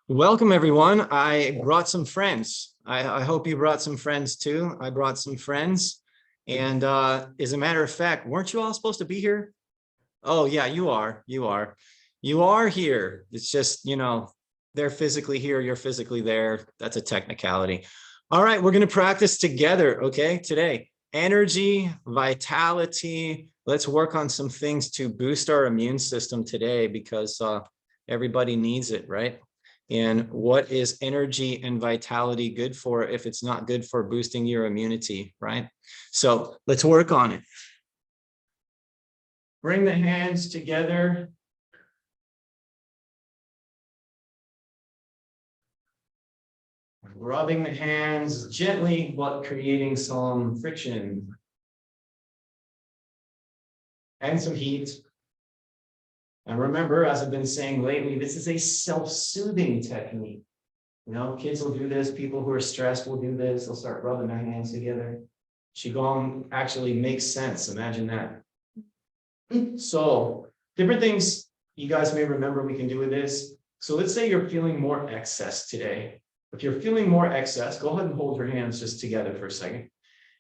Welcome, everyone. I brought some friends. I hope you brought some friends too. I brought some friends. And as a matter of fact, weren't you all supposed to be here? Oh, yeah, you are. You are. You are here. It's just, they're physically here. You're physically there. That's a technicality. All right, we're going to practice together, okay, today. Energy, vitality. Let's work on some things to boost our immune system today because everybody needs it, right? And what is energy and vitality good for if it's not good for boosting your immunity, right? So let's work on it. Bring the hands together. Rubbing the hands gently, but creating some friction and some heat. And remember, as I've been saying lately, this is a self-soothing technique. Kids will do this. People who are stressed will do this. They'll start rubbing their hands together. Qigong actually makes sense. Imagine that. So different things you guys may remember we can do with this. So let's say you're feeling more excess today. If you're feeling more excess, go ahead and hold your hands just together for a second.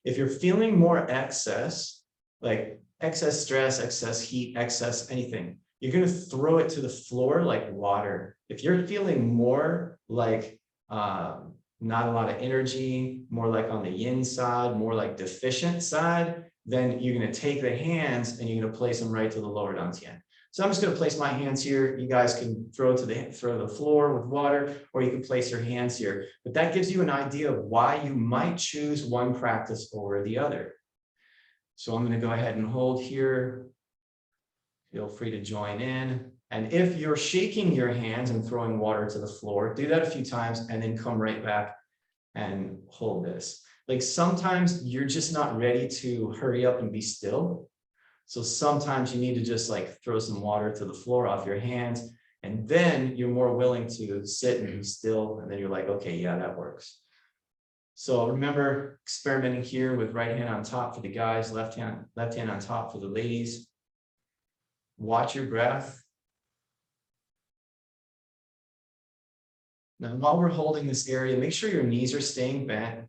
If you're feeling more excess, like excess stress, excess heat, excess anything, you're going to throw it to the floor like water. If you're feeling more like not a lot of energy, more like on the yin side, more like deficient side, then you're going to take the hands and you're going to place them right to the lower dantian. So I'm just going to place my hands here. You guys can throw the floor with water, or you can place your hands here. But that gives you an idea of why you might choose one practice over the other. So I'm going to go ahead and hold here. Feel free to join in. And if you're shaking your hands and throwing water to the floor, do that a few times and then come right back and hold this. Like sometimes you're just not ready to hurry up and be still. So sometimes you need to just like throw some water to the floor off your hands, and then you're more willing to sit and be still. And then you're like, okay, yeah, that works. So remember experimenting here with right hand on top for the guys, left hand on top for the ladies. Watch your breath. Now, while we're holding this area, make sure your knees are staying bent.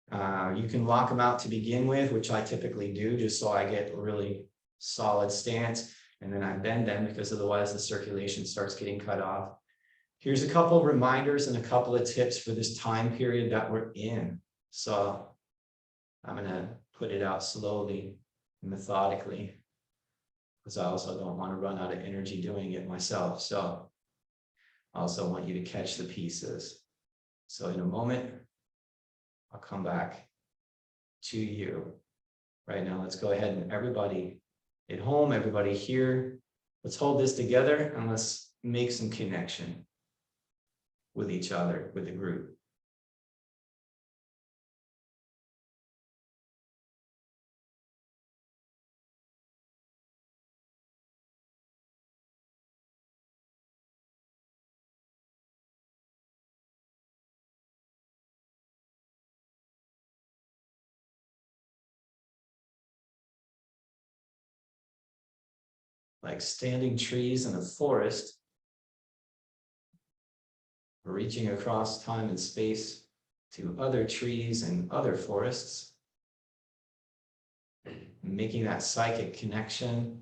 You can lock them out to begin with, which I typically do, just so I get a really solid stance. And then I bend them because otherwise the circulation starts getting cut off. Here's a couple of reminders and a couple of tips for this time period that we're in. So I'm going to put it out slowly and methodically, because I also don't want to run out of energy doing it myself. So I also want you to catch the pieces. So in a moment, I'll come back to you. Right now, let's go ahead and everybody at home, everybody here, let's hold this together and let's make some connection with each other, with the group. Like standing trees in a forest, reaching across time and space to other trees and other forests, making that psychic connection.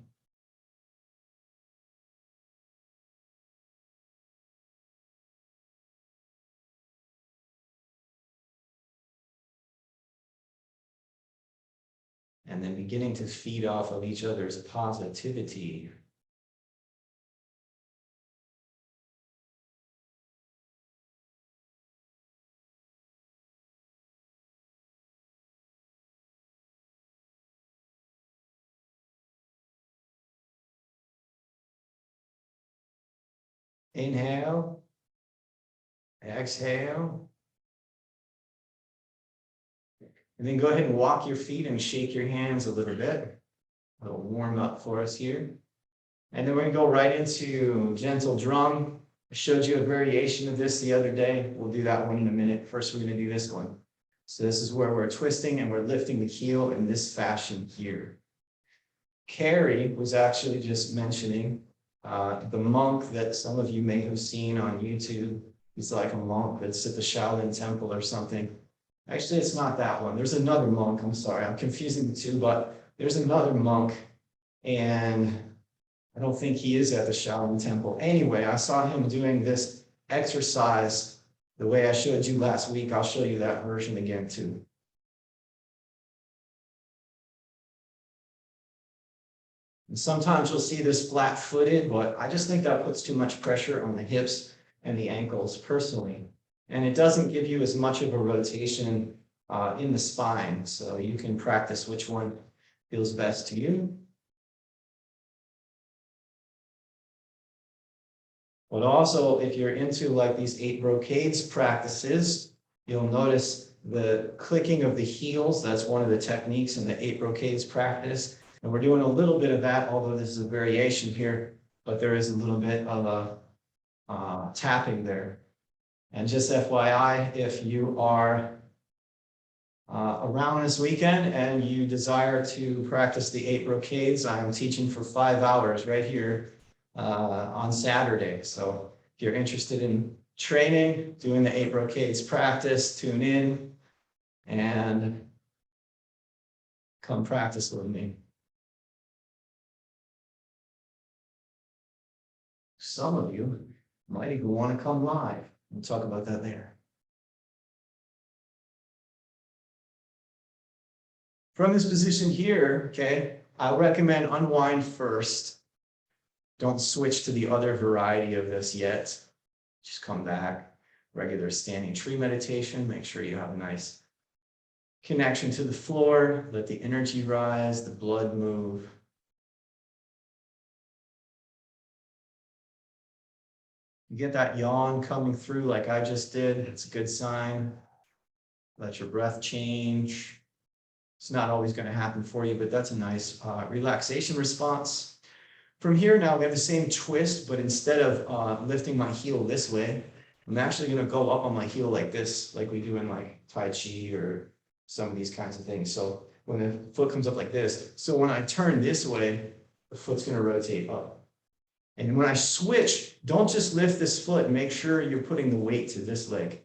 And then beginning to feed off of each other's positivity. Inhale, exhale. And then go ahead and walk your feet and shake your hands a little bit. A little warm up for us here. And then we're going to go right into gentle drum. I showed you a variation of this the other day. We'll do that one in a minute. First, we're going to do this one. So this is where we're twisting and we're lifting the heel in this fashion here. Carrie was actually just mentioning The monk that some of you may have seen on YouTube, he's like a monk that's at the Shaolin Temple or something. Actually, it's not that one. There's another monk. I'm sorry, I'm confusing the two, but there's another monk, and I don't think he is at the Shaolin Temple. Anyway, I saw him doing this exercise the way I showed you last week. I'll show you that version again too. And sometimes you'll see this flat-footed, but I just think that puts too much pressure on the hips and the ankles personally. And it doesn't give you as much of a rotation in the spine. So you can practice which one feels best to you. But also, if you're into like these 8 brocades practices, you'll notice the clicking of the heels. That's one of the techniques in the 8 brocades practice. And we're doing a little bit of that, although this is a variation here, but there is a little bit of a tapping there. And just FYI, if you are around this weekend and you desire to practice the 8 brocades, I'm teaching for 5 hours right here on Saturday. So if you're interested in training, doing the 8 brocades practice, tune in and come practice with me. Some of you might even want to come live. We'll talk about that later. From this position here, okay, I recommend unwind first. Don't switch to the other variety of this yet. Just come back. Regular standing tree meditation. Make sure you have a nice connection to the floor. Let the energy rise, the blood move. You get that yawn coming through like I just did. It's a good sign. Let your breath change. It's not always going to happen for you, but that's a nice relaxation response. From here now, we have the same twist, but instead of lifting my heel this way, I'm actually going to go up on my heel like this, like we do in like Tai Chi or some of these kinds of things. So when the foot comes up like this, so when I turn this way, the foot's going to rotate up. And when I switch, don't just lift this foot. Make sure you're putting the weight to this leg.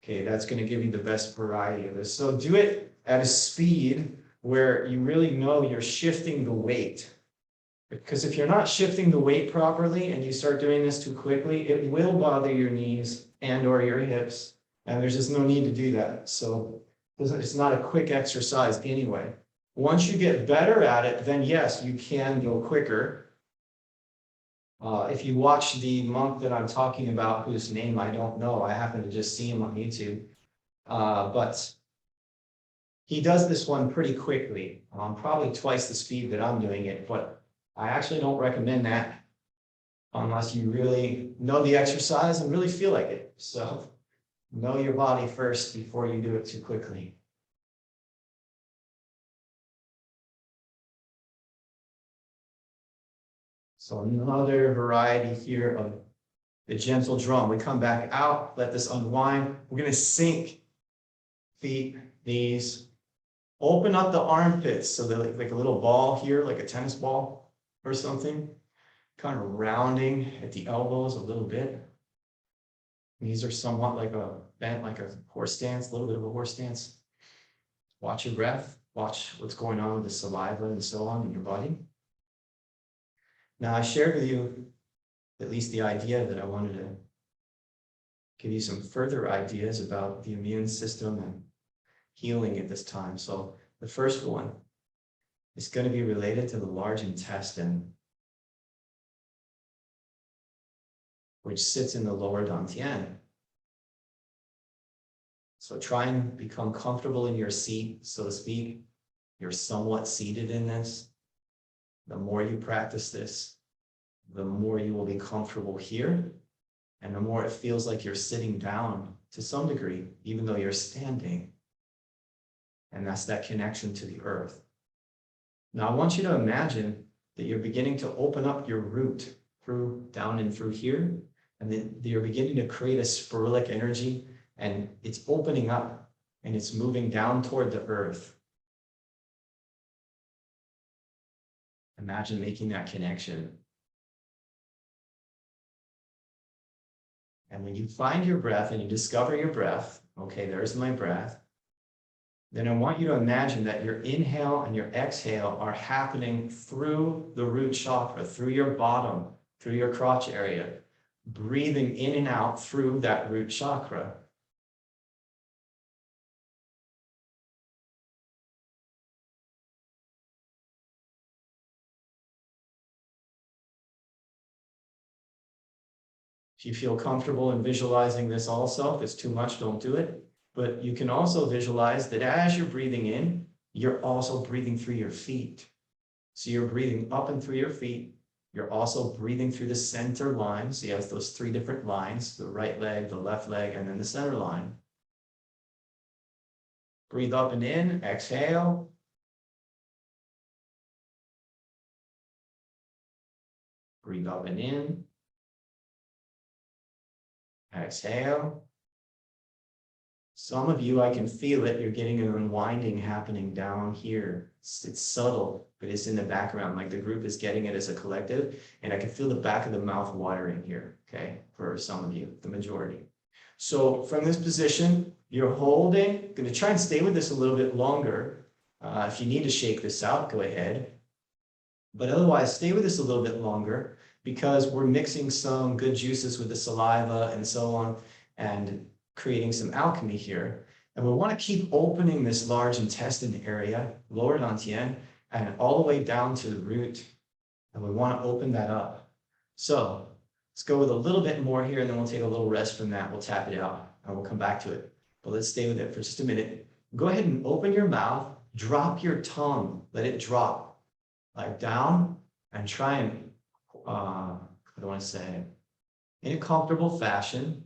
Okay, that's going to give you the best variety of this. So do it at a speed where you really know you're shifting the weight. Because if you're not shifting the weight properly and you start doing this too quickly, it will bother your knees and or your hips. And there's just no need to do that. So it's not a quick exercise anyway. Once you get better at it, then yes, you can go quicker. If you watch the monk that I'm talking about, whose name I don't know, I happen to just see him on YouTube. But he does this one pretty quickly, probably twice the speed that I'm doing it, but I actually don't recommend that unless you really know the exercise and really feel like it. So know your body first before you do it too quickly. So another variety here of the gentle drum. We come back out, let this unwind. We're going to sink feet, knees, open up the armpits so they're like a little ball here, like a tennis ball or something. Kind of rounding at the elbows a little bit. Knees are somewhat like a bent, like a horse stance, a little bit of a horse stance. Watch your breath. Watch what's going on with the saliva and so on in your body. Now, I shared with you at least the idea that I wanted to give you some further ideas about the immune system and healing at this time. So the first one is going to be related to the large intestine, which sits in the lower dantian. So try and become comfortable in your seat, so to speak. You're somewhat seated in this. The more you practice this, the more you will be comfortable here, and the more it feels like you're sitting down to some degree, even though you're standing. And that's that connection to the earth. Now, I want you to imagine that you're beginning to open up your root through down and through here, and then you're beginning to create a spiralic energy, and it's opening up and it's moving down toward the earth. Imagine making that connection. And when you find your breath and you discover your breath, okay, there's my breath, then I want you to imagine that your inhale and your exhale are happening through the root chakra, through your bottom, through your crotch area, breathing in and out through that root chakra. If you feel comfortable in visualizing this also, if it's too much, don't do it. But you can also visualize that as you're breathing in, you're also breathing through your feet. So you're breathing up and through your feet. You're also breathing through the center line. So you have those 3 different lines, the right leg, the left leg, and then the center line. Breathe up and in, exhale. Breathe up and in. Exhale. Some of you, I can feel it. You're getting an unwinding happening down here. It's subtle, but it's in the background. Like the group is getting it as a collective. And I can feel the back of the mouth watering here, okay, for some of you, the majority. So from this position, you're holding. Going to try and stay with this a little bit longer. If you need to shake this out, go ahead. But otherwise, stay with this a little bit longer because we're mixing some good juices with the saliva and so on and creating some alchemy here. And we want to keep opening this large intestine area, lower dantian, and all the way down to the root. And we want to open that up. So let's go with a little bit more here, and then we'll take a little rest from that. We'll tap it out, and we'll come back to it. But let's stay with it for just a minute. Go ahead and open your mouth, drop your tongue, let it drop like down, and try and, I don't want to say, in a comfortable fashion,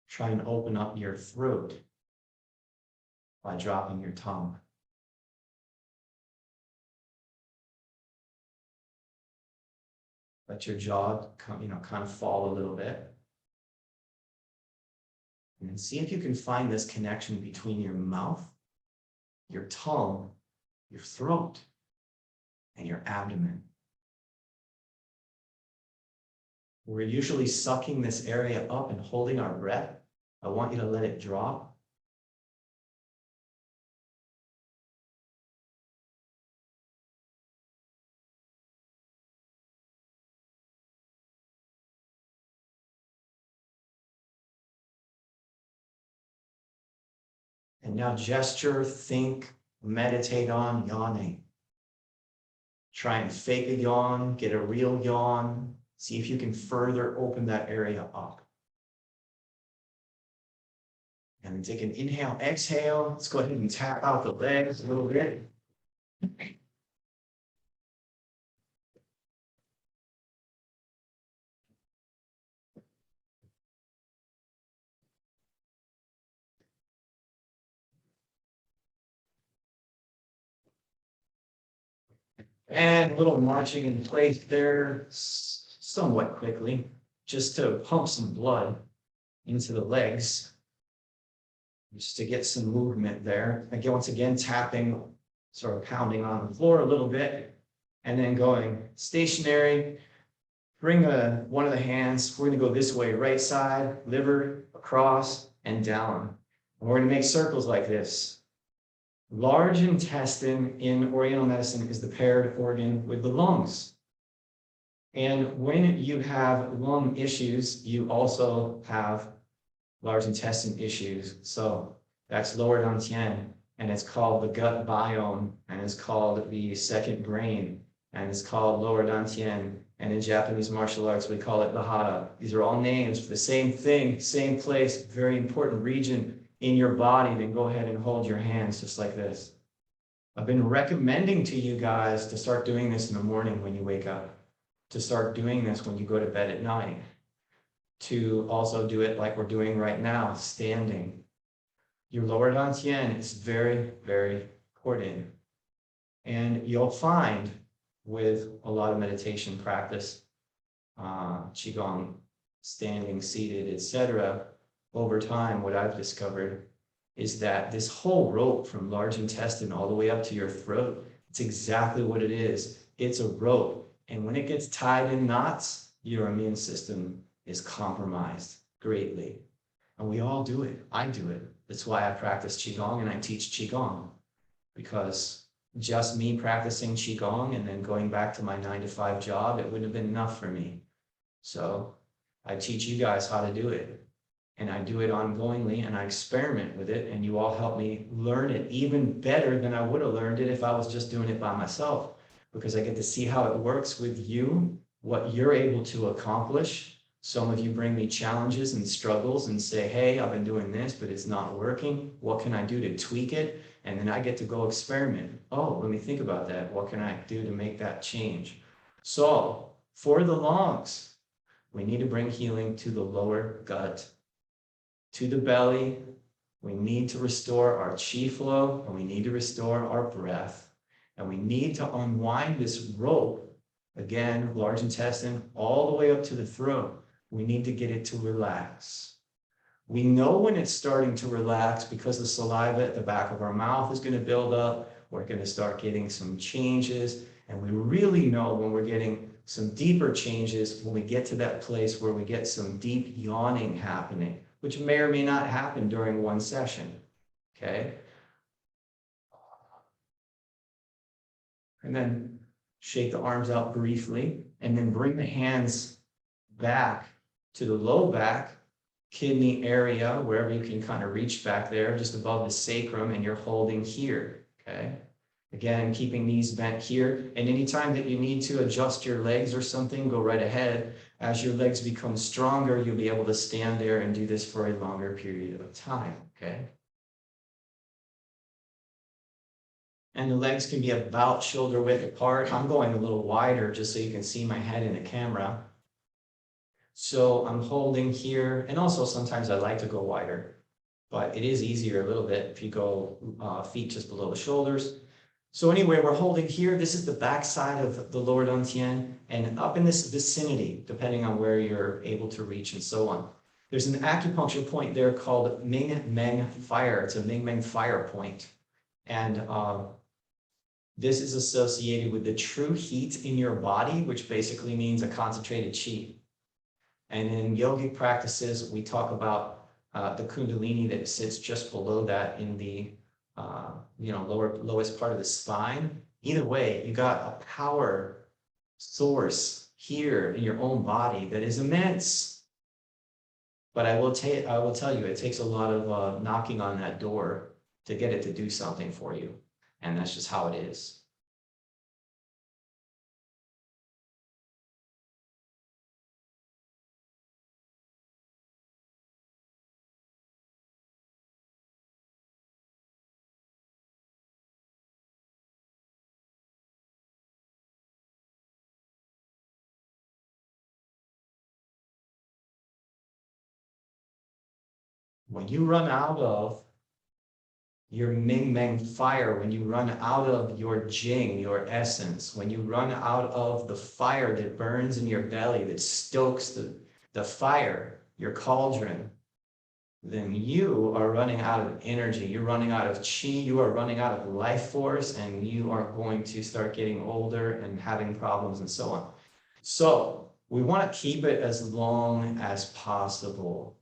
try and open up your throat by dropping your tongue. Let your jaw kind of fall a little bit. And then see if you can find this connection between your mouth, your tongue, your throat, and your abdomen. We're usually sucking this area up and holding our breath. I want you to let it drop. And now gesture, think, meditate on yawning. Try and fake a yawn, get a real yawn. See if you can further open that area up. And then take an inhale, exhale. Let's go ahead and tap out the legs a little bit. And a little marching in place there, somewhat quickly, just to pump some blood into the legs, just to get some movement there. Again, once again, tapping, sort of pounding on the floor a little bit, and then going stationary. Bring one of the hands. We're going to go this way, right side, liver, across, and down. And we're going to make circles like this. Large intestine in Oriental medicine is the paired organ with the lungs. And when you have lung issues, you also have large intestine issues. So that's lower dantian, and it's called the gut biome, and it's called the second brain, and it's called lower dantian. And in Japanese martial arts, we call it the hara. These are all names for the same thing, same place, very important region in your body. Then go ahead and hold your hands just like this. I've been recommending to you guys to start doing this in the morning when you wake up, to start doing this when you go to bed at night, to also do it like we're doing right now, standing. Your lower dantian is very, very important. And you'll find with a lot of meditation practice, Qigong, standing, seated, etc., over time, what I've discovered is that this whole rope from large intestine all the way up to your throat, it's exactly what it is. It's a rope. And when it gets tied in knots, your immune system is compromised greatly. And we all do it. I do it. That's why I practice Qigong and I teach Qigong, because just me practicing Qigong and then going back to my 9-to-5 job, it wouldn't have been enough for me. So I teach you guys how to do it, and I do it ongoingly, and I experiment with it, and you all help me learn it even better than I would have learned it if I was just doing it by myself, because I get to see how it works with you, what you're able to accomplish. Some of you bring me challenges and struggles and say, hey, I've been doing this, but it's not working. What can I do to tweak it? And then I get to go experiment. Oh, let me think about that. What can I do to make that change? So for the lungs, we need to bring healing to the lower gut, to the belly. We need to restore our chi flow, and we need to restore our breath. And we need to unwind this rope, again, large intestine, all the way up to the throat. We need to get it to relax. We know when it's starting to relax because the saliva at the back of our mouth is going to build up. We're going to start getting some changes. And we really know when we're getting some deeper changes when we get to that place where we get some deep yawning happening, which may or may not happen during one session. Okay? And then shake the arms out briefly, and then bring the hands back to the low back, kidney area, wherever you can kind of reach back there, just above the sacrum, and you're holding here, okay? Again, keeping knees bent here, and anytime that you need to adjust your legs or something, go right ahead. As your legs become stronger, you'll be able to stand there and do this for a longer period of time, okay? And the legs can be about shoulder width apart. I'm going a little wider just so you can see my head in the camera. So I'm holding here, and also sometimes I like to go wider, but it is easier a little bit if you go feet just below the shoulders. So anyway, we're holding here. This is the back side of the lower dantian, and up in this vicinity, depending on where you're able to reach and so on. There's an acupuncture point there called Ming Meng Fire. It's a Ming Meng Fire point. And this is associated with the true heat in your body, which basically means a concentrated chi. And in yogic practices, we talk about the kundalini that sits just below that in the lowest part of the spine. Either way, you got a power source here in your own body that is immense. But I will tell you, it takes a lot of knocking on that door to get it to do something for you. And that's just how it is. When you run out of your Ming Meng fire, when you run out of your Jing, your essence, when you run out of the fire that burns in your belly, that stokes the fire, your cauldron, then you are running out of energy. You're running out of chi. You are running out of life force, and you are going to start getting older and having problems and so on. So we want to keep it as long as possible.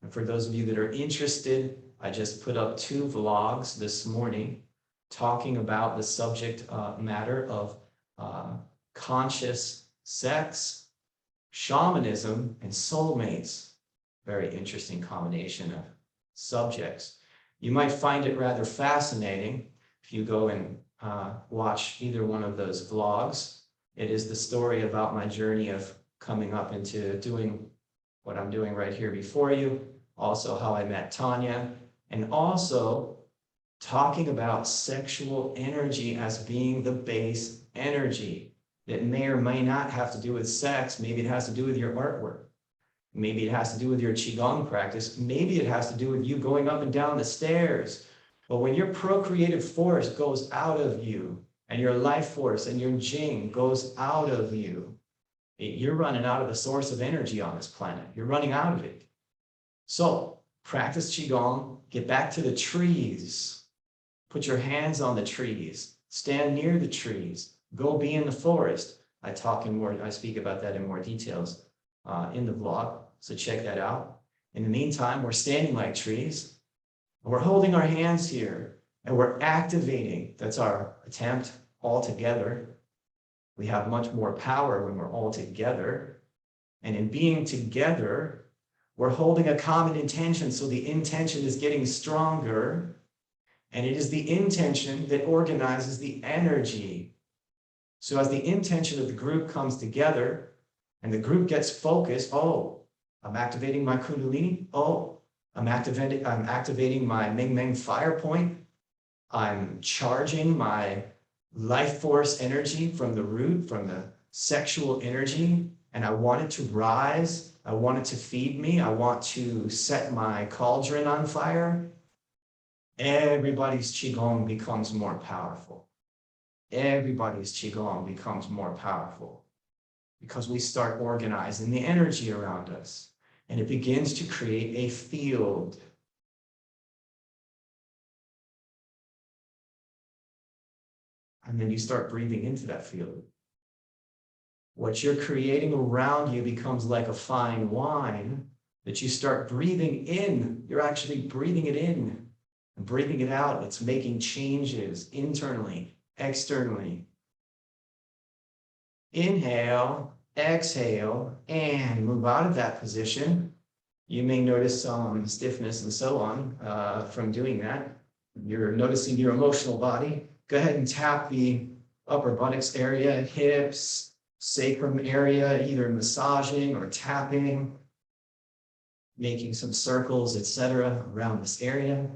And for those of you that are interested, I just put up 2 vlogs this morning talking about the subject matter of conscious sex, shamanism, and soulmates. Very interesting combination of subjects. You might find it rather fascinating if you go and watch either one of those vlogs. It is the story about my journey of coming up into doing what I'm doing right here before you, also how I met Tanya, and also talking about sexual energy as being the base energy that may or may not have to do with sex. Maybe it has to do with your artwork. Maybe it has to do with your Qigong practice. Maybe it has to do with you going up and down the stairs. But when your procreative force goes out of you, and your life force and your Jing goes out of you, you're running out of the source of energy on this planet. You're running out of it. So practice Qigong, get back to the trees, put your hands on the trees, stand near the trees, go be in the forest. I speak about that in more details in the vlog. So check that out. In the meantime, we're standing like trees. And we're holding our hands here. And we're activating. That's our attempt all together. We have much more power when we're all together. And in being together, we're holding a common intention. So the intention is getting stronger. And it is the intention that organizes the energy. So as the intention of the group comes together and the group gets focused, oh, I'm activating my Kundalini. Oh, I'm activating my Ming Meng fire point. I'm charging my life force energy from the root, from the sexual energy, and I want it to rise. I want it to feed me. I want to set my cauldron on fire. Everybody's Qigong becomes more powerful. Everybody's Qigong becomes more powerful because we start organizing the energy around us, and it begins to create a field. And then you start breathing into that field. What you're creating around you becomes like a fine wine that you start breathing in. You're actually breathing it in and breathing it out. It's making changes internally, externally. Inhale, exhale, and move out of that position. You may notice some stiffness and so on from doing that. You're noticing your emotional body. Go ahead and tap the upper buttocks area, hips, sacrum area, either massaging or tapping, making some circles, etc., around this area.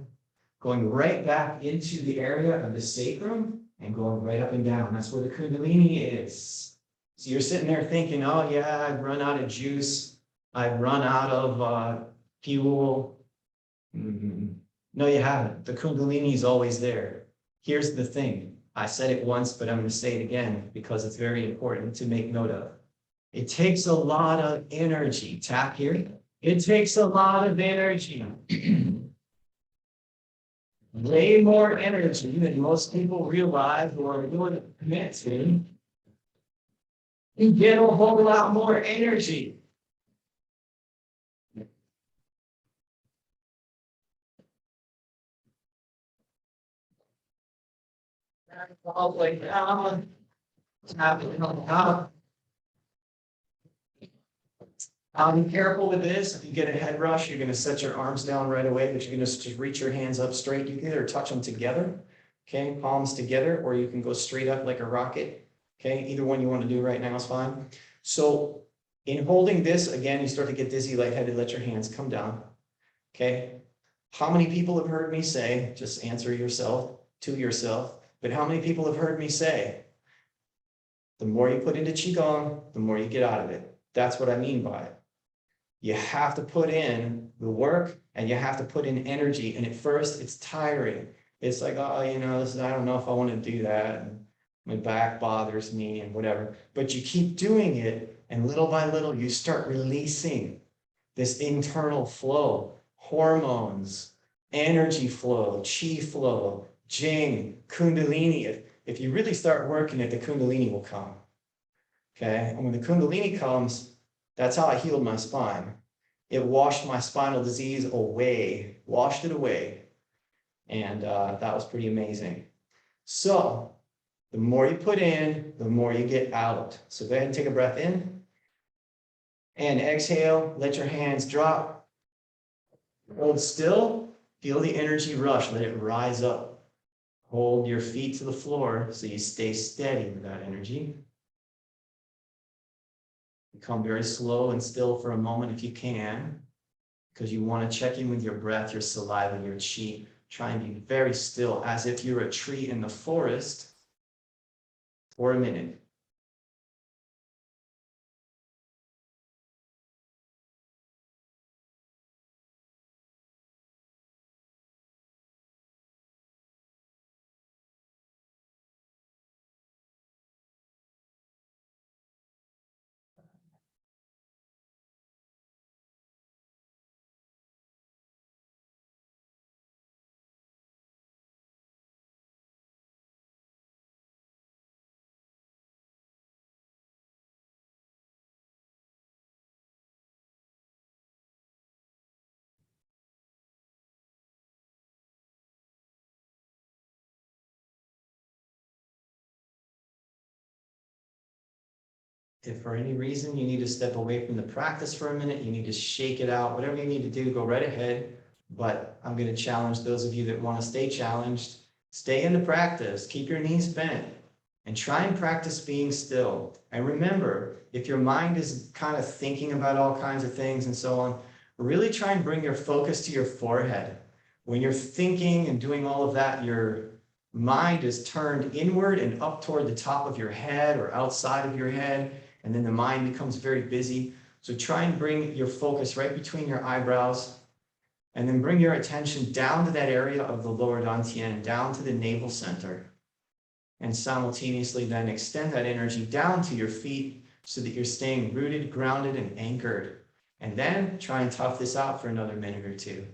Going right back into the area of the sacrum and going right up and down. That's where the Kundalini is. So you're sitting there thinking, oh yeah, I've run out of juice. I've run out of fuel. No, you haven't. The Kundalini is always there. Here's the thing. I said it once, but I'm going to say it again because it's very important to make note of. It takes a lot of energy. Tap here. It takes a lot of energy. Way more energy than most people realize or are willing to commit to. You get a whole lot more energy. All the way down. Tap it on top. Be careful with this. If you get a head rush, you're going to set your arms down right away, but you're going to just reach your hands up straight. You can either touch them together, okay, palms together, or you can go straight up like a rocket, okay? Either one you want to do right now is fine. So in holding this, again, you start to get dizzy, lightheaded, let your hands come down, okay? How many people have heard me say, just answer yourself to yourself, but how many people have heard me say, the more you put into Qigong, the more you get out of it? That's what I mean by it. You have to put in the work and you have to put in energy. And at first it's tiring. It's like, oh, you know, I don't know if I want to do that. And my back bothers me and whatever. But you keep doing it, and little by little you start releasing this internal flow, hormones, energy flow, chi flow, jing, kundalini. If you really start working it, the kundalini will come. Okay, and when the kundalini comes, that's how I healed my spine. It washed my spinal disease away, washed it away. And that was pretty amazing. So the more you put in, the more you get out. So go ahead and take a breath in. And exhale, let your hands drop. Hold still, feel the energy rush, let it rise up. Hold your feet to the floor so you stay steady with that energy. Become very slow and still for a moment if you can, because you want to check in with your breath, your saliva, your chi. Try and be very still as if you're a tree in the forest for a minute. If for any reason you need to step away from the practice for a minute, you need to shake it out, whatever you need to do, go right ahead. But I'm going to challenge those of you that want to stay challenged. Stay in the practice, keep your knees bent, and try and practice being still. And remember, if your mind is kind of thinking about all kinds of things and so on, really try and bring your focus to your forehead. When you're thinking and doing all of that, your mind is turned inward and up toward the top of your head or outside of your head, and then the mind becomes very busy. So try and bring your focus right between your eyebrows, and then bring your attention down to that area of the lower dantian, down to the navel center. And simultaneously then extend that energy down to your feet so that you're staying rooted, grounded, and anchored. And then try and tough this out for another minute or two.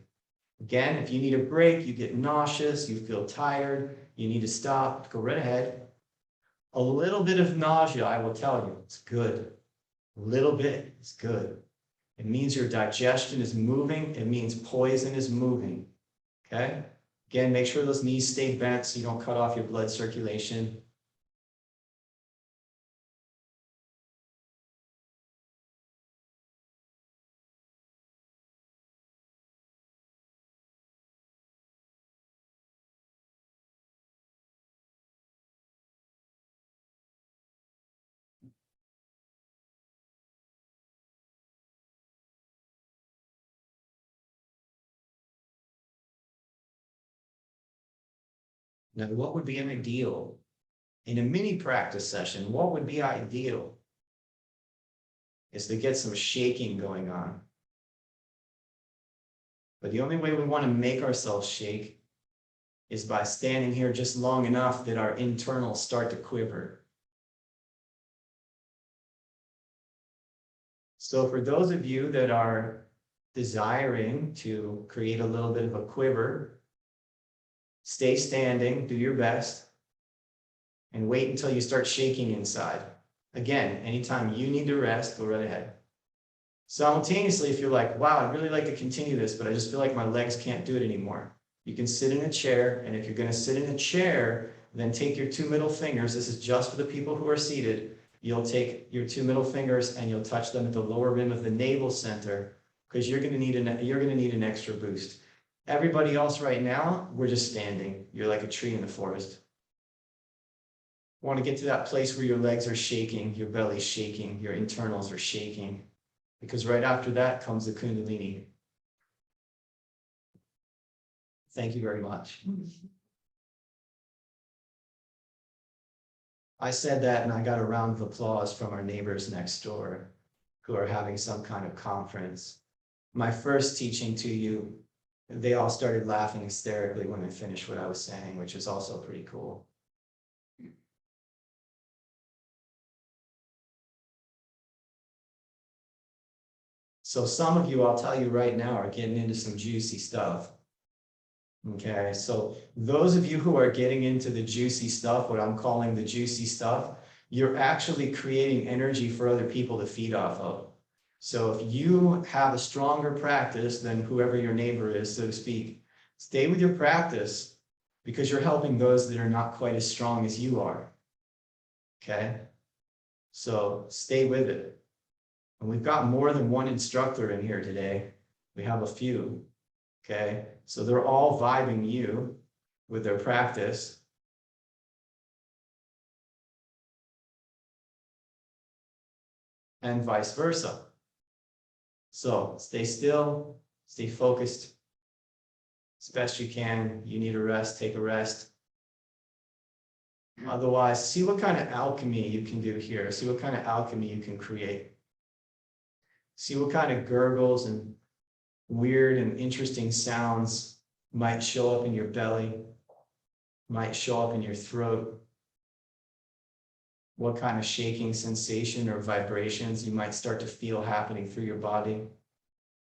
Again, if you need a break, you get nauseous, you feel tired, you need to stop, go right ahead. A little bit of nausea, I will tell you, it's good. A little bit is good. It means your digestion is moving. It means poison is moving. Okay? Again, make sure those knees stay bent so you don't cut off your blood circulation. Now, what would be an ideal? In a mini practice session, what would be ideal? Is to get some shaking going on. But the only way we want to make ourselves shake is by standing here just long enough that our internals start to quiver. So for those of you that are desiring to create a little bit of a quiver, stay standing, do your best, and wait until you start shaking inside. Again, anytime you need to rest, go right ahead. Simultaneously, if you're like, wow, I'd really like to continue this, but I just feel like my legs can't do it anymore, you can sit in a chair, and if you're going to sit in a chair, then take your two middle fingers. This is just for the people who are seated. You'll take your two middle fingers and you'll touch them at the lower rim of the navel center, because you're going to need an extra boost. Everybody else right now, we're just standing. You're like a tree in the forest. Want to get to that place where your legs are shaking, your belly's shaking, your internals are shaking, because right after that comes the Kundalini. Thank you very much. I said that and I got a round of applause from our neighbors next door who are having some kind of conference. My first teaching to you, they all started laughing hysterically when I finished what I was saying, which is also pretty cool. So some of you, I'll tell you right now, are getting into some juicy stuff. Okay, so those of you who are getting into the juicy stuff, what I'm calling the juicy stuff, you're actually creating energy for other people to feed off of. So if you have a stronger practice than whoever your neighbor is, so to speak, stay with your practice because you're helping those that are not quite as strong as you are. Okay, so stay with it. And we've got more than one instructor in here today. We have a few. Okay, so they're all vibing you with their practice. And vice versa. So stay still, stay focused as best you can. You need a rest, take a rest. Otherwise, see what kind of alchemy you can do here. See what kind of alchemy you can create. See what kind of gurgles and weird and interesting sounds might show up in your belly, might show up in your throat. What kind of shaking sensation or vibrations you might start to feel happening through your body.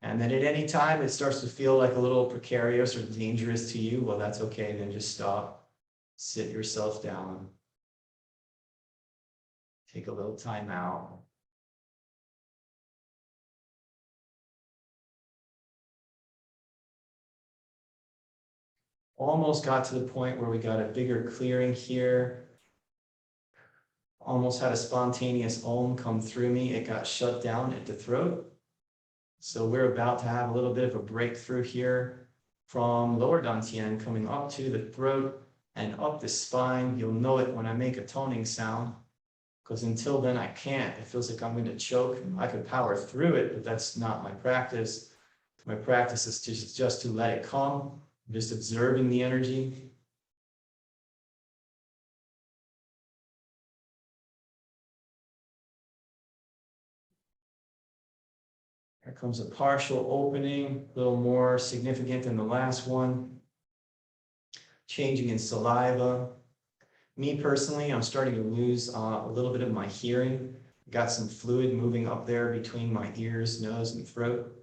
And then at any time it starts to feel like a little precarious or dangerous to you, well, that's okay, then just stop. Sit yourself down. Take a little time out. Almost got to the point where we got a bigger clearing here. almost had a spontaneous Om come through me. It got shut down at the throat. So we're about to have a little bit of a breakthrough here from lower dantian coming up to the throat and up the spine. You'll know it when I make a toning sound, because until then I can't. It feels like I'm going to choke. I could power through it, but that's not my practice. My practice is just to let it come, just observing the energy. Here comes a partial opening, a little more significant than the last one. Changing in saliva. Me personally, I'm starting to lose a little bit of my hearing. Got some fluid moving up there between my ears, nose, and throat,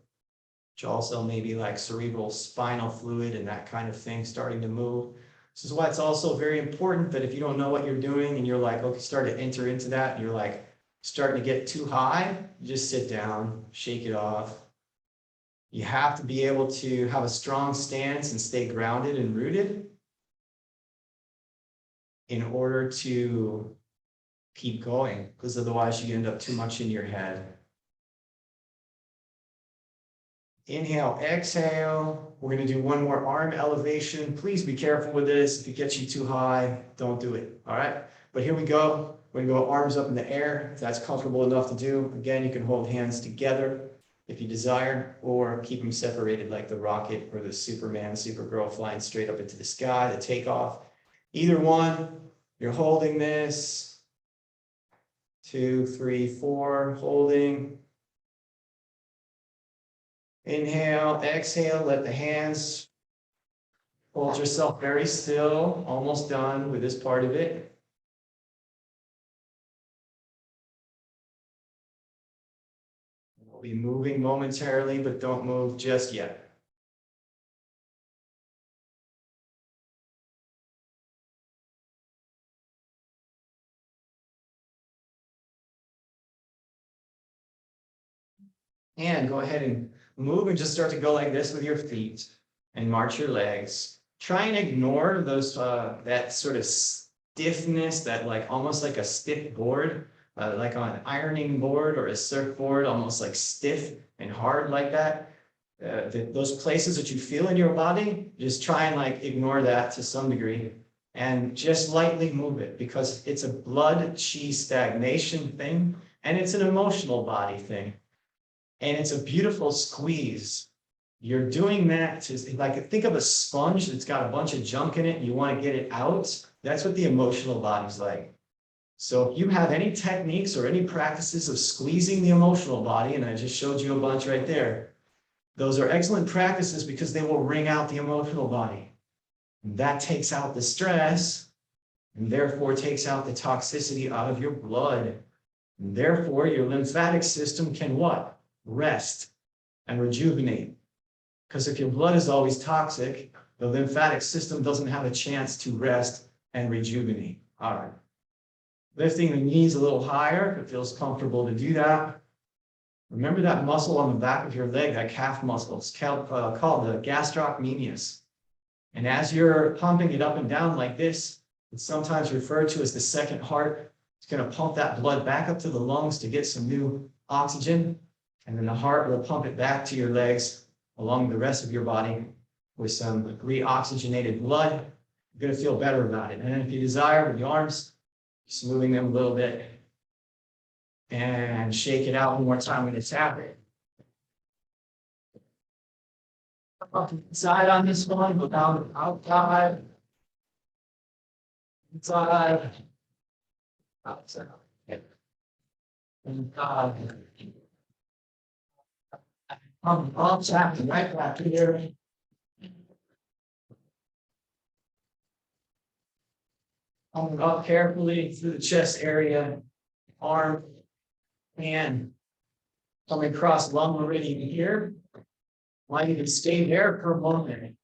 which also may be like cerebral spinal fluid and that kind of thing starting to move. This is why it's also very important that if you don't know what you're doing and you're like, okay, start to enter into that, and you're like, starting to get too high, just sit down, shake it off. You have to be able to have a strong stance and stay grounded and rooted in order to keep going, because otherwise you end up too much in your head. Inhale, exhale. We're going to do one more arm elevation. Please be careful with this. If it gets you too high, don't do it. All right, but here we go. We're going to go arms up in the air, if that's comfortable enough to do. Again, you can hold hands together if you desire, or keep them separated like the rocket or the Superman, Supergirl flying straight up into the sky, the takeoff. Either one, you're holding this. 2, 3, 4, holding. Inhale, exhale, let the hands, hold yourself very still, almost done with this part of it. We'll be moving momentarily, but don't move just yet. And go ahead and move and just start to go like this with your feet and march your legs. Try and ignore those that sort of stiffness, that like almost like a stiff board, like on an ironing board or a surfboard, almost like stiff and hard like that. Those places that you feel in your body, just try and like ignore that to some degree and just lightly move it, because it's a blood chi stagnation thing and it's an emotional body thing. And it's a beautiful squeeze. You're doing that to, like, think of a sponge that's got a bunch of junk in it and you want to get it out. That's what the emotional body's like. So if you have any techniques or any practices of squeezing the emotional body, and I just showed you a bunch right there, those are excellent practices because they will wring out the emotional body. And that takes out the stress and therefore takes out the toxicity out of your blood. And therefore, your lymphatic system can what? Rest and rejuvenate. Because if your blood is always toxic, the lymphatic system doesn't have a chance to rest and rejuvenate. All right. Lifting the knees a little higher, if it feels comfortable to do that. Remember that muscle on the back of your leg, that calf muscle, it's called the gastrocnemius. And as you're pumping it up and down like this, it's sometimes referred to as the second heart. It's going to pump that blood back up to the lungs to get some new oxygen. And then the heart will pump it back to your legs along the rest of your body with some reoxygenated blood. You're going to feel better about it. And then if you desire, with the arms, just moving them a little bit and shake it out one more time when it's happening. Side on this one, go down outside. Inside. Outside. Inside. I'll tap right back here. Coming up carefully through the chest area, arm, hand, coming across lung meridian here. Want you to stay there for a moment.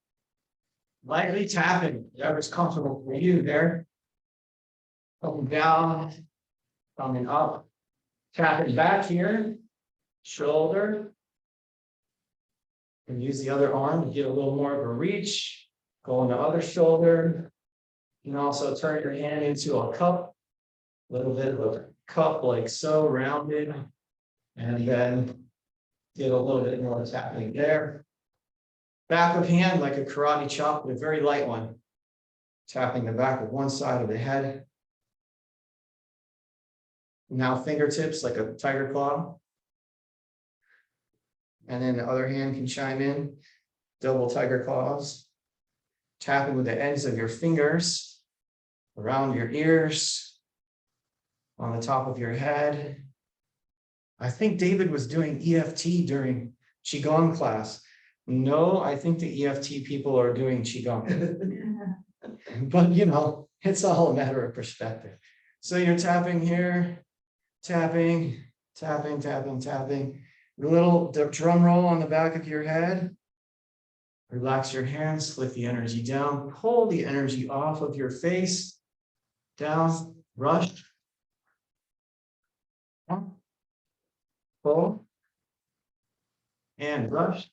Lightly tapping, whatever's comfortable for you there. Coming down, coming up, tapping back here, shoulder. And use the other arm to get a little more of a reach. Go on the other shoulder. You can also turn your hand into a cup A little bit of a cup like so, rounded. And then get a little bit more tapping there. Back of hand like a karate chop, but a very light one. Tapping the back of one side of the head. Now fingertips like a tiger claw. And then the other hand can chime in. Double tiger claws. Tapping with the ends of your fingers around your ears, on the top of your head. I think David was doing EFT during Qigong class. No, I think the EFT people are doing Qigong. But you know, it's all a matter of perspective. So you're tapping here, tapping, tapping, tapping, tapping. A little drum roll on the back of your head. Relax your hands, lift the energy down, pull the energy off of your face, down, rush. Pull. And brush.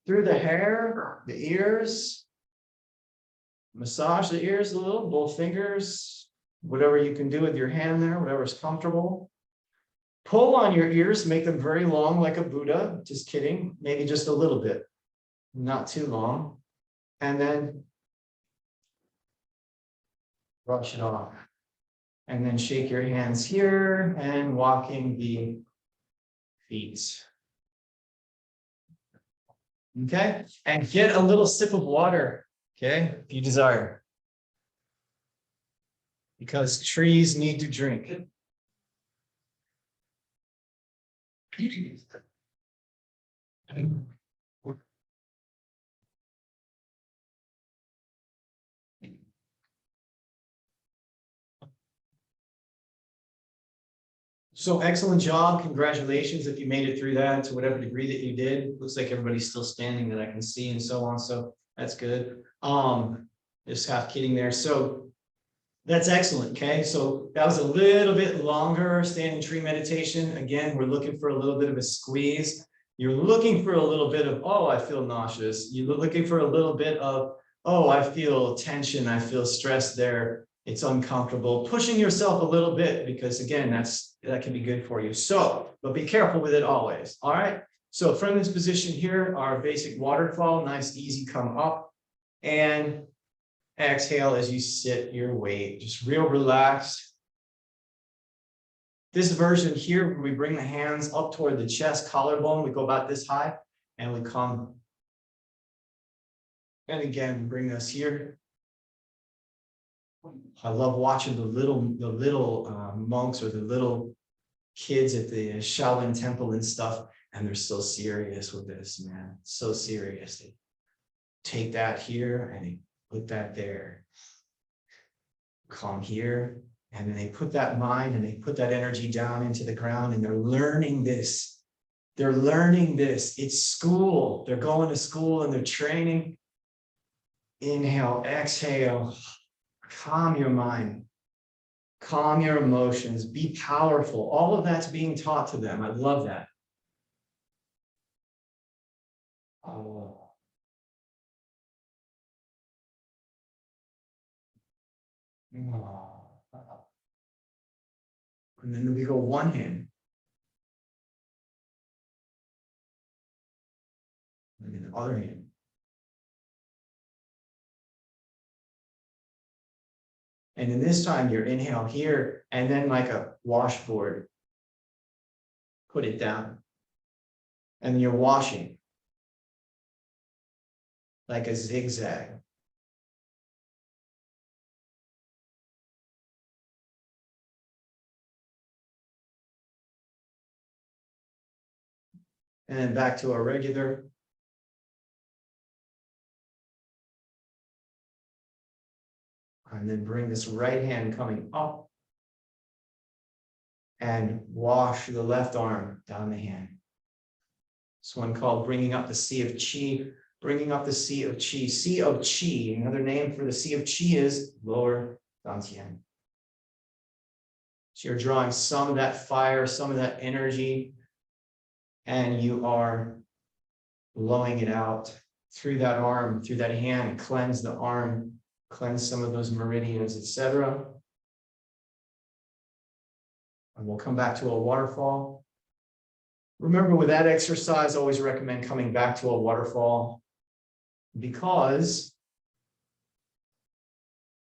Through the hair, the ears. Massage the ears a little, both fingers, whatever you can do with your hand there, whatever's comfortable. Pull on your ears, make them very long like a Buddha. Just kidding, maybe just a little bit, not too long. And then brush it off. And then shake your hands here and walking the feet. Okay, and get a little sip of water, okay, if you desire. Because trees need to drink. So excellent job. Congratulations if you made it through that to whatever degree that you did. Looks like everybody's still standing that I can see and so on. So that's good. Just half kidding there. So that's excellent. Okay. So that was a little bit longer standing tree meditation. Again, we're looking for a little bit of a squeeze. You're looking for a little bit of, oh, I feel nauseous. You're looking for a little bit of, oh, I feel tension. I feel stress there. It's uncomfortable. Pushing yourself a little bit because again, that can be good for you. So, but be careful with it always. All right. So from this position here, our basic waterfall, nice, easy come up and exhale as you sit your weight, just real relaxed. This version here, we bring the hands up toward the chest, collarbone. We go about this high and we come. And again, bring us here. I love watching the little monks or the little kids at the Shaolin temple and stuff. And they're so serious with this, man. So serious. They take that here and they put that there. Calm here. And then they put that mind and they put that energy down into the ground and they're learning this. They're learning this. It's school. They're going to school and they're training. Inhale, exhale. Calm your mind. Calm your emotions. Be powerful. All of that's being taught to them. I love that. Oh. And then we go one hand. And then the other hand. And then this time you're inhale here and then like a washboard. Put it down. And you're washing. Like a zigzag. And then back to our regular. And then bring this right hand coming up. And wash the left arm down the hand. This one called bringing up the sea of Qi. Bringing up the sea of Qi. Sea of Qi. Another name for the sea of Qi is lower dantian. So you're drawing some of that fire, some of that energy. And you are blowing it out through that arm, through that hand, cleanse the arm, cleanse some of those meridians, etc. And we'll come back to a waterfall. Remember, with that exercise, I always recommend coming back to a waterfall because,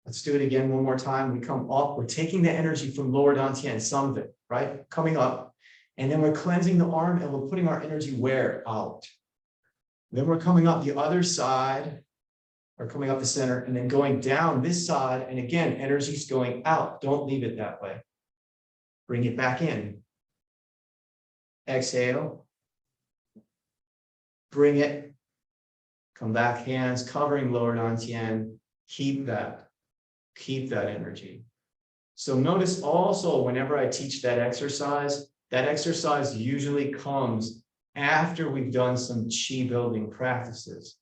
let's do it again one more time. We come up, we're taking the energy from lower dantian, some of it, right? Coming up, and then we're cleansing the arm and we're putting our energy where? Out. Then we're coming up the other side, or coming up the center, and then going down this side. And again, energy's going out. Don't leave it that way. Bring it back in. Exhale. Bring it. Come back, hands covering lower dantian. Keep that energy. So notice also, whenever I teach that exercise usually comes after we've done some chi building practices,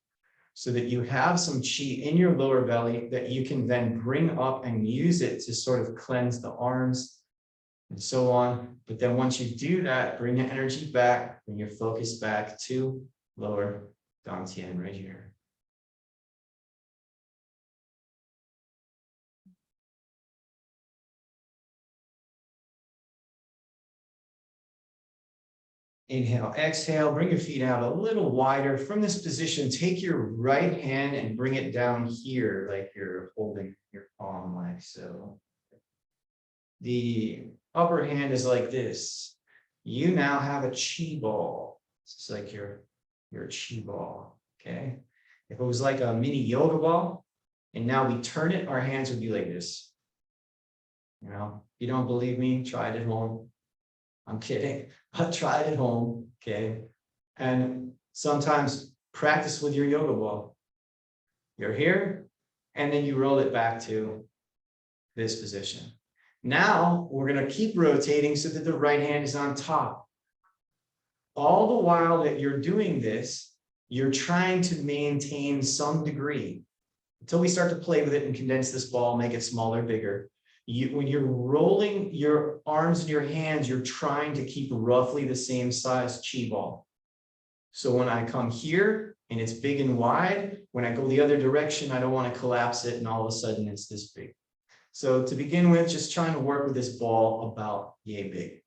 so that you have some chi in your lower belly that you can then bring up and use it to sort of cleanse the arms and so on. But then once you do that, bring your energy back, bring your focus back to lower dantian right here. Inhale, exhale, bring your feet out a little wider. From this position, take your right hand and bring it down here like you're holding your palm like so. The upper hand is like this. You now have a chi ball. It's like your chi ball, okay? If it was like a mini yoga ball, and now we turn it, our hands would be like this. You know, if you don't believe me, try it at home. I'm kidding, but try it at home, okay? And sometimes practice with your yoga ball. You're here, and then you roll it back to this position. Now, we're gonna keep rotating so that the right hand is on top. All the while that you're doing this, you're trying to maintain some degree until we start to play with it and condense this ball, make it smaller, bigger. When you're rolling your arms and your hands, you're trying to keep roughly the same size chi ball. So when I come here and it's big and wide, when I go the other direction, I don't want to collapse it and all of a sudden it's this big. So to begin with, just trying to work with this ball about yay big.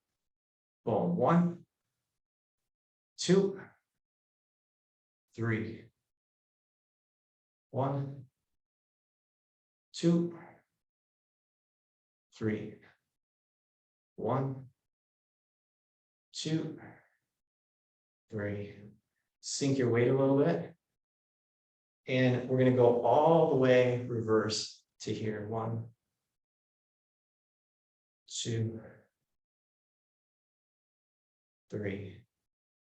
Boom. 1, 2, 3. 1, 2, 3. 1, 2, 3. Sink your weight a little bit. And we're going to go all the way reverse to here. 1, 2, 3.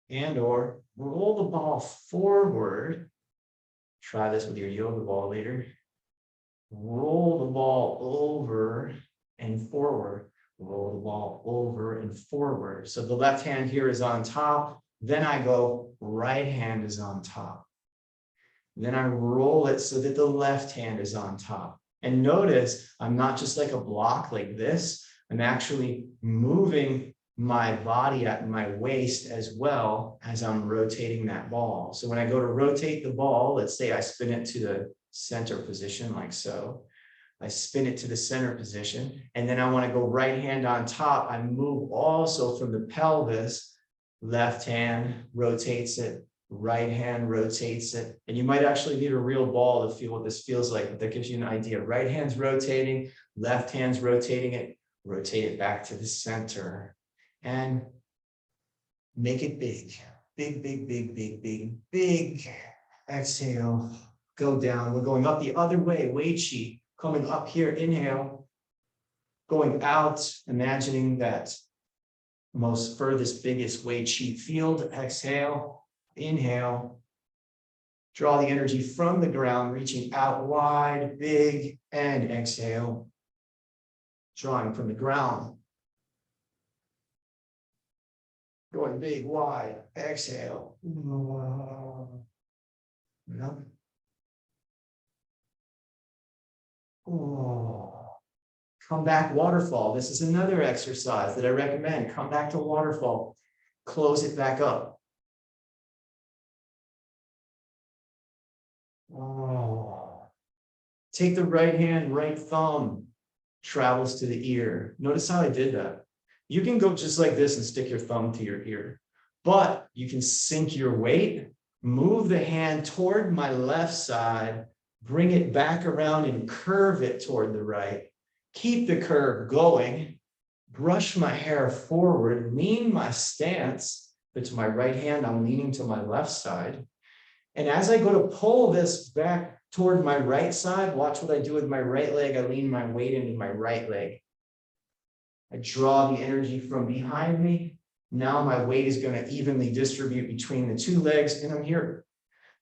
And or roll the ball forward. Try this with your yoga ball later. Roll the ball over and forward. Roll the ball over and forward. So the left hand here is on top. Then I go, right hand is on top. Then I roll it so that the left hand is on top. And notice, I'm not just like a block like this. I'm actually moving my body at my waist as well as I'm rotating that ball. So when I go to rotate the ball, let's say I spin it to the center position like so. I spin it to the center position, and then I want to go right hand on top. I move also from the pelvis, left hand rotates it, right hand rotates it. And you might actually need a real ball to feel what this feels like, but that gives you an idea. Right hand's rotating, left hand's rotating it, rotate it back to the center, and make it big. Big, big, big, big, big, big. Exhale, go down. We're going up the other way, Wei Qi. Coming up here, inhale, going out, imagining that most furthest, biggest Wei Qi field. Exhale, inhale, draw the energy from the ground, reaching out wide, big, and exhale, drawing from the ground. Going big, wide, exhale. No. Oh. Come back, waterfall. This is another exercise that I recommend. Come back to waterfall. Close it back up. Oh. Take the right hand, right thumb travels to the ear. Notice how I did that. You can go just like this and stick your thumb to your ear, but you can sink your weight, move the hand toward my left side, bring it back around and curve it toward the right. Keep the curve going, brush my hair forward, lean my stance. If it's my right hand, I'm leaning to my left side. And as I go to pull this back toward my right side, watch what I do with my right leg. I lean my weight into my right leg. I draw the energy from behind me. Now my weight is going to evenly distribute between the two legs, and I'm here.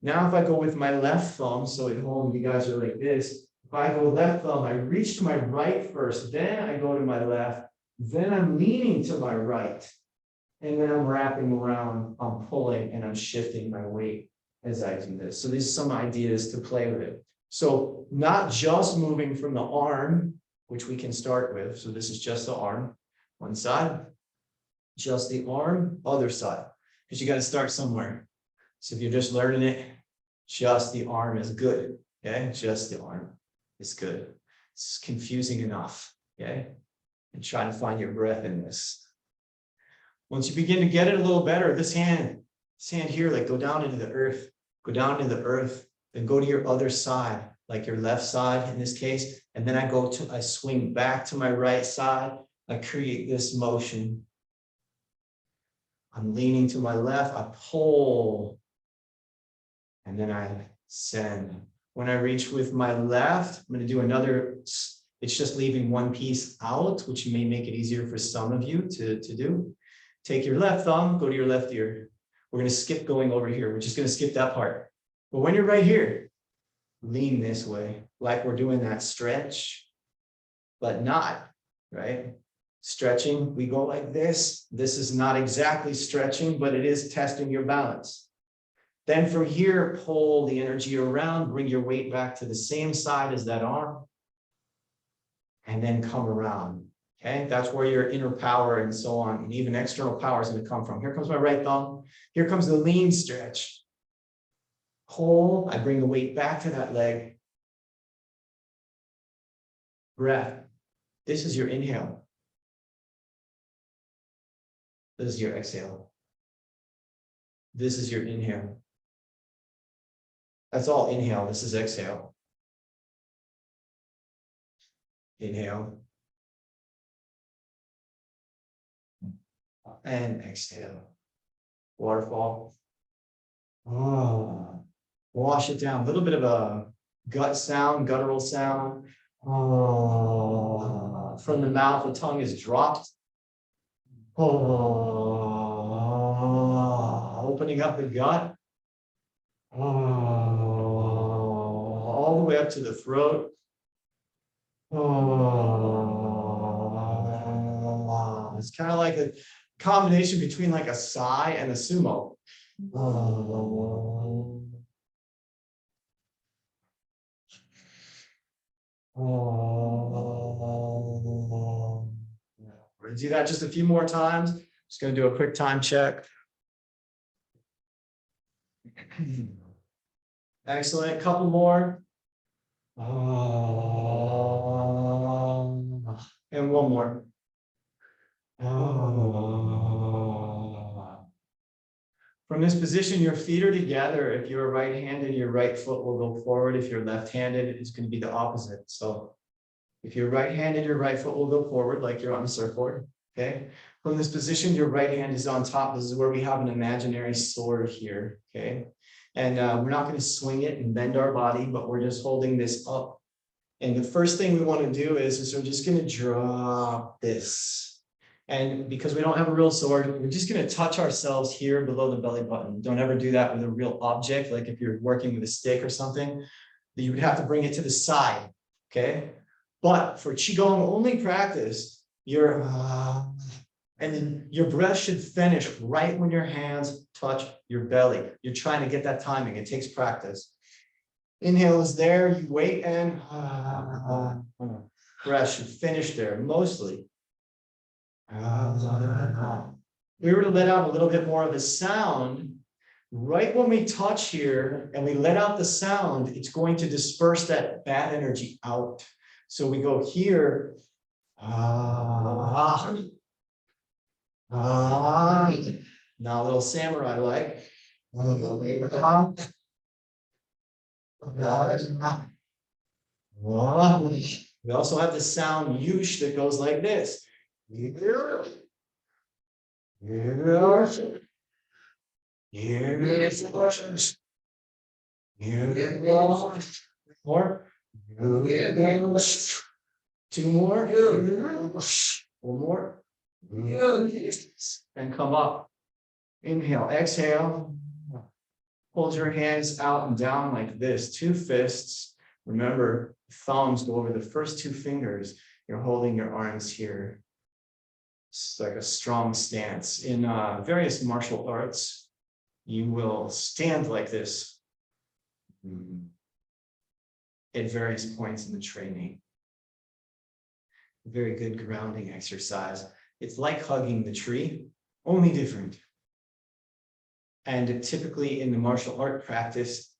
Now if I go with my left thumb, so at home you guys are like this. If I go left thumb, I reach to my right first, then I go to my left, then I'm leaning to my right. And then I'm wrapping around, I'm pulling, and I'm shifting my weight as I do this. So these are some ideas to play with it. So not just moving from the arm, which we can start with. So this is just the arm, one side, just the arm, other side, because you got to start somewhere. So if you're just learning it, just the arm is good. Okay, just the arm is good. It's confusing enough. Okay, and try to find your breath in this. Once you begin to get it a little better, this hand here, like go down into the earth, then go to your other side, like your left side in this case. And then I swing back to my right side. I create this motion. I'm leaning to my left, I pull, and then I send. When I reach with my left, I'm going to do another, it's just leaving one piece out, which may make it easier for some of you to do. Take your left thumb, go to your left ear. We're going to skip going over here. We're just going to skip that part. But when you're right here, lean this way, like we're doing that stretch, but not, right? Stretching, we go like this. This is not exactly stretching, but it is testing your balance. Then from here, pull the energy around, bring your weight back to the same side as that arm, and then come around. Okay, that's where your inner power and so on, and even external power is going to come from. Here comes my right thumb. Here comes the lean stretch. Pull, I bring the weight back to that leg. Breath. This is your inhale. This is your exhale. This is your inhale. That's all inhale. This is exhale. Inhale. And exhale. Waterfall. Oh. Wash it down. A little bit of a gut sound, guttural sound. Oh. From the mouth, the tongue is dropped. Oh. Opening up the gut. Oh. All the way up to the throat. Oh. It's kind of like a combination between like a sigh and a sumo. Oh. Oh. We're going to do that just a few more times. Just going to do a quick time check. Excellent. A couple more. Oh. And one more. Oh. From this position, your feet are together. If you're right-handed, your right foot will go forward. If you're left-handed, it's going to be the opposite. So if you're right-handed, your right foot will go forward like you're on the surfboard. Okay. From this position, your right hand is on top. This is where we have an imaginary sword here. Okay. And we're not going to swing it and bend our body, but we're just holding this up. And the first thing we want to do is we're just going to drop this. And because we don't have a real sword, we're just going to touch ourselves here below the belly button. Don't ever do that with a real object. Like if you're working with a stick or something, you would have to bring it to the side. Okay. But for Qigong only practice, and then your breath should finish right when your hands touch your belly. You're trying to get that timing. It takes practice. Inhale is there. You wait and breath should finish there mostly. If we were to let out a little bit more of a sound, Right when we touch here and we let out the sound, it's going to disperse that bad energy out. So we go here. Ah, ah. Now a little samurai like. We also have the sound yush that goes like this. More. Two more. One more. And come up. Inhale, exhale. Hold your hands out and down like this, two fists. Remember, thumbs go over the first two fingers. You're holding your arms here. It's like a strong stance. In various martial arts, you will stand like this at various points in the training. Very good grounding exercise. It's like hugging the tree, only different. And typically in the martial art practice,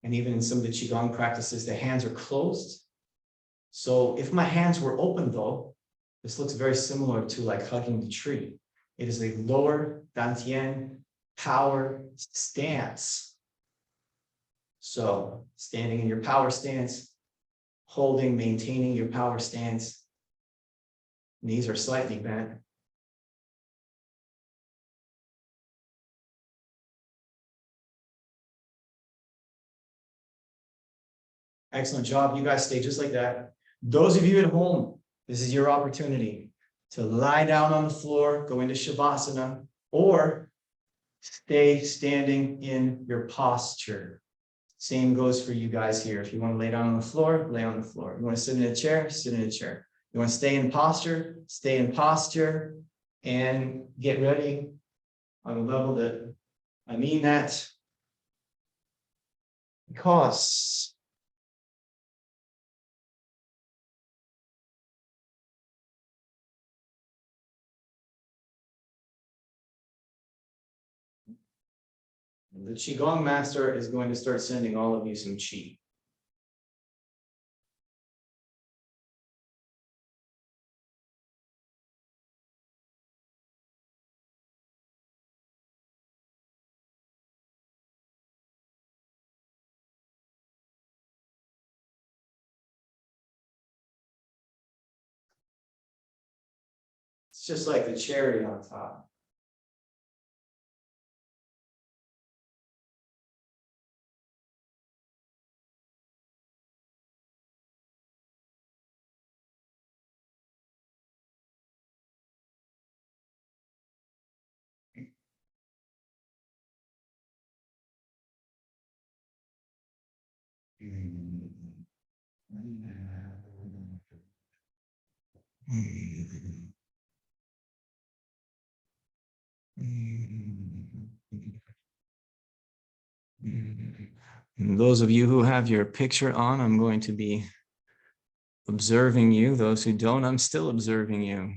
and even in some of the Qigong practices, the hands are closed. So if my hands were open though, this looks very similar to like hugging the tree. It is a lower dantian power stance. So standing in your power stance, holding, maintaining your power stance. Knees are slightly bent. Excellent job. You guys stay just like that. Those of you at home, this is your opportunity to lie down on the floor, go into Shavasana, or stay standing in your posture. Same goes for you guys here. If you want to lay down on the floor, lay on the floor. You want to sit in a chair, sit in a chair. You want to stay in posture, and get ready on a level that I mean that because the Qigong master is going to start sending all of you some Qi. It's just like the cherry on top. And those of you who have your picture on, I'm going to be observing you. Those who don't, I'm still observing you.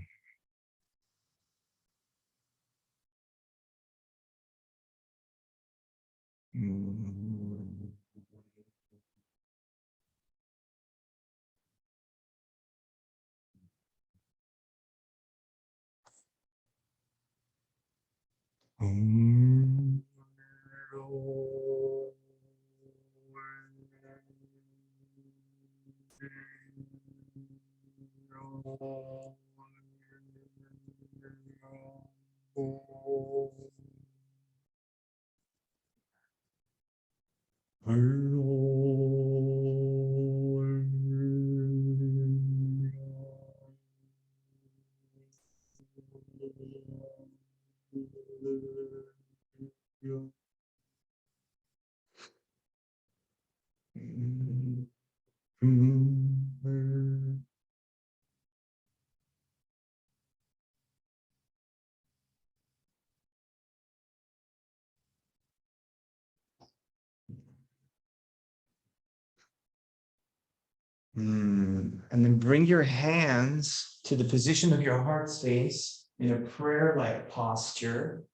And then bring your hands to the position of your heart space in a prayer-like posture.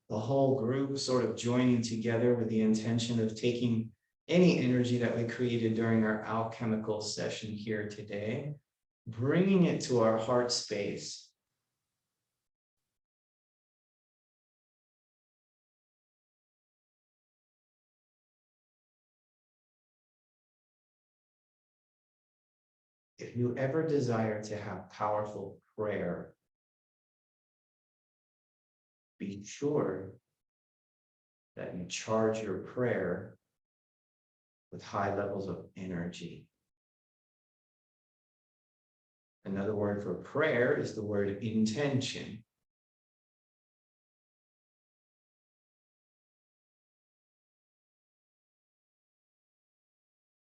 the whole group sort of joining together with the intention of taking any energy that we created during our alchemical session here today, bringing it to our heart space. If you ever desire to have powerful prayer, be sure that you charge your prayer with high levels of energy. Another word for prayer is the word intention.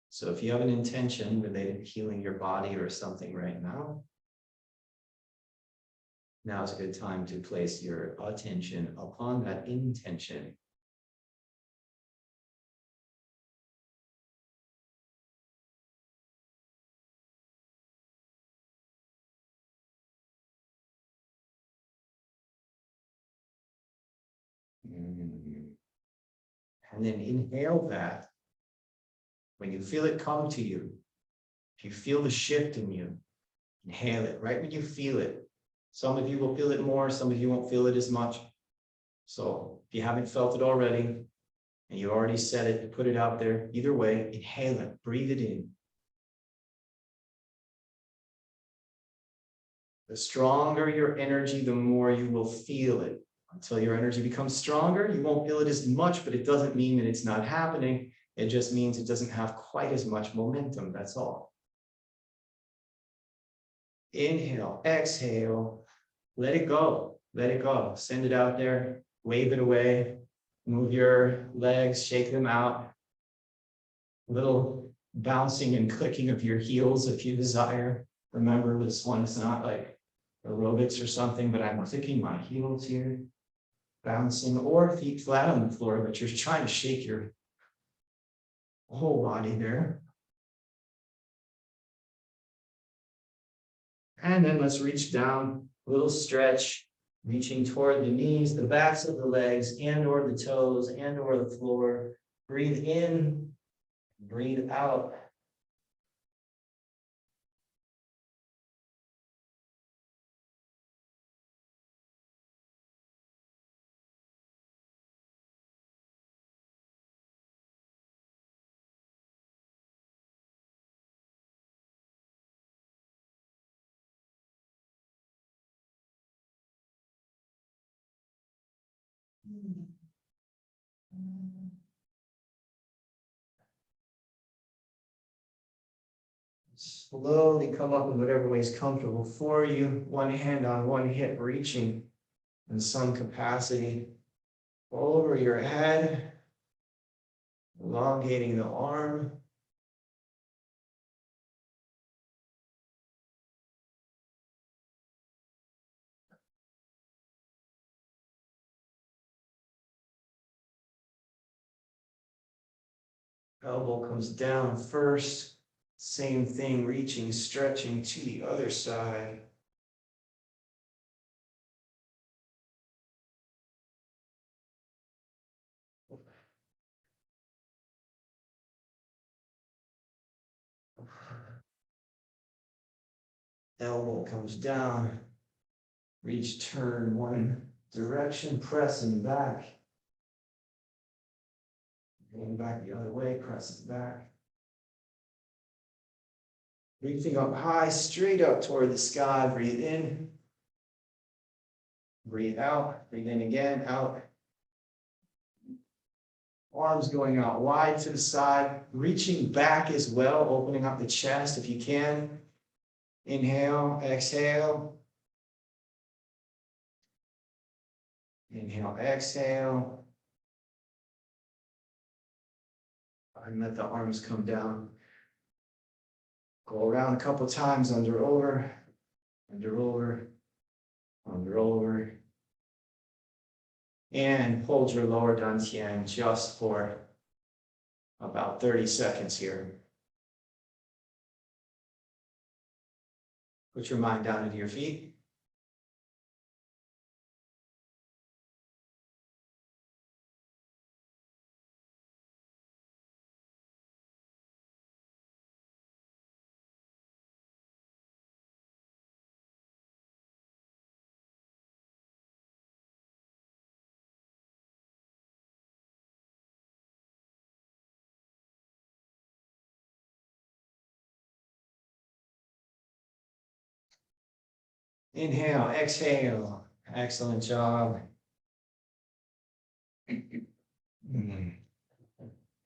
So if you have an intention related to healing your body or something right now, now is a good time to place your attention upon that intention. And then inhale that. When you feel it come to you, if you feel the shift in you, inhale it right when you feel it. Some of you will feel it more, some of you won't feel it as much. So if you haven't felt it already, and you already said it, put it out there, either way, inhale it, breathe it in. The stronger your energy, the more you will feel it. Until your energy becomes stronger, you won't feel it as much, but it doesn't mean that it's not happening. It just means it doesn't have quite as much momentum, that's all. Inhale, exhale, let it go, send it out there, wave it away, move your legs, shake them out. A little bouncing and clicking of your heels if you desire. Remember, this one is not like aerobics or something, but I'm clicking my heels here, bouncing, or feet flat on the floor, but you're trying to shake your whole body there. And then let's reach down, a little stretch, reaching toward the knees, the backs of the legs, and or the toes, and or the floor. Breathe in, breathe out. Slowly come up in whatever way is comfortable for you. One hand on one hip, reaching in some capacity over your head, elongating the arm. Elbow comes down first. Same thing, reaching, stretching to the other side. Elbow comes down. Reach, turn one direction, pressing back. Going back the other way, pressing back. Reaching up high, straight up toward the sky. Breathe in. Breathe out. Breathe in again, out. Arms going out wide to the side. Reaching back as well, opening up the chest if you can. Inhale, exhale. Inhale, exhale. And let the arms come down. Go around a couple times, under, over, under, over, under, over. And hold your lower dantian just for about 30 seconds here. Put your mind down into your feet. Inhale, exhale. Excellent job.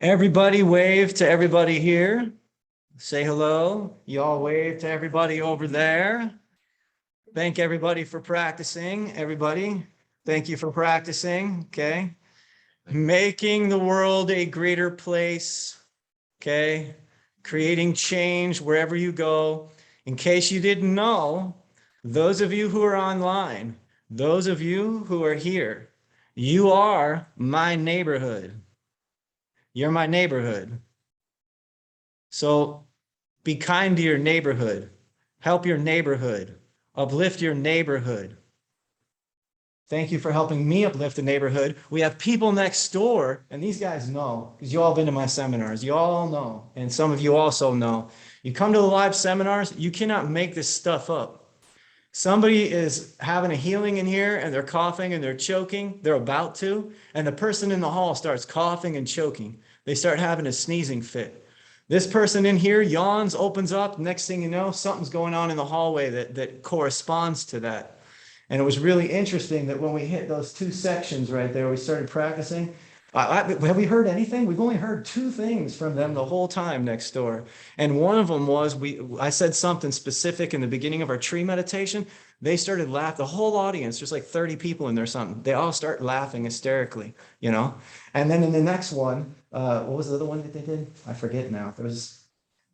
Everybody wave to everybody here. Say hello. You all wave to everybody over there. Thank everybody for practicing. Everybody, thank you for practicing. Okay. Making the world a greater place. Okay. Creating change wherever you go. In case you didn't know, those of you who are online, those of you who are here, you are my neighborhood. You're my neighborhood. So be kind to your neighborhood. Help your neighborhood. Uplift your neighborhood. Thank you for helping me uplift the neighborhood. We have people next door, and these guys know, because you all been to my seminars. You all know, and some of you also know. You come to the live seminars, you cannot make this stuff up. Somebody is having a healing in here, and they're coughing and they're choking. They're about to, and the person in the hall starts coughing and choking. They start having a sneezing fit. This person in here yawns, opens up. Next thing you know, something's going on in the hallway that corresponds to that. And it was really interesting that when we hit those two sections right there, we started practicing. Have we heard anything? We've only heard two things from them the whole time next door. And one of them was I said something specific in the beginning of our tree meditation. They started laughing. The whole audience, there's like 30 people in there, something. They all start laughing hysterically, you know? And then in the next one, what was the other one that they did? I forget now.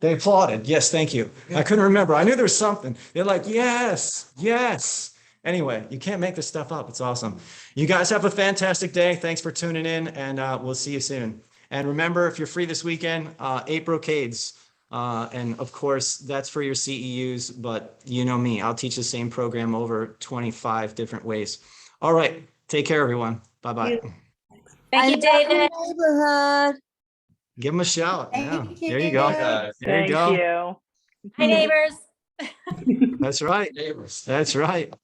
They applauded. Yes, thank you. I couldn't remember. I knew there was something. They're like, yes, yes. Anyway, you can't make this stuff up. It's awesome. You guys have a fantastic day. Thanks for tuning in, and we'll see you soon. And remember, if you're free this weekend, 8 brocades. And of course, that's for your CEUs, but you know me, I'll teach the same program over 25 different ways. All right. Take care, everyone. Bye-bye. Thank you, David. Neighborhood. Give them a shout. Yeah. Thank you, There you go. David. There you go. Hi, neighbors. That's right. That's right.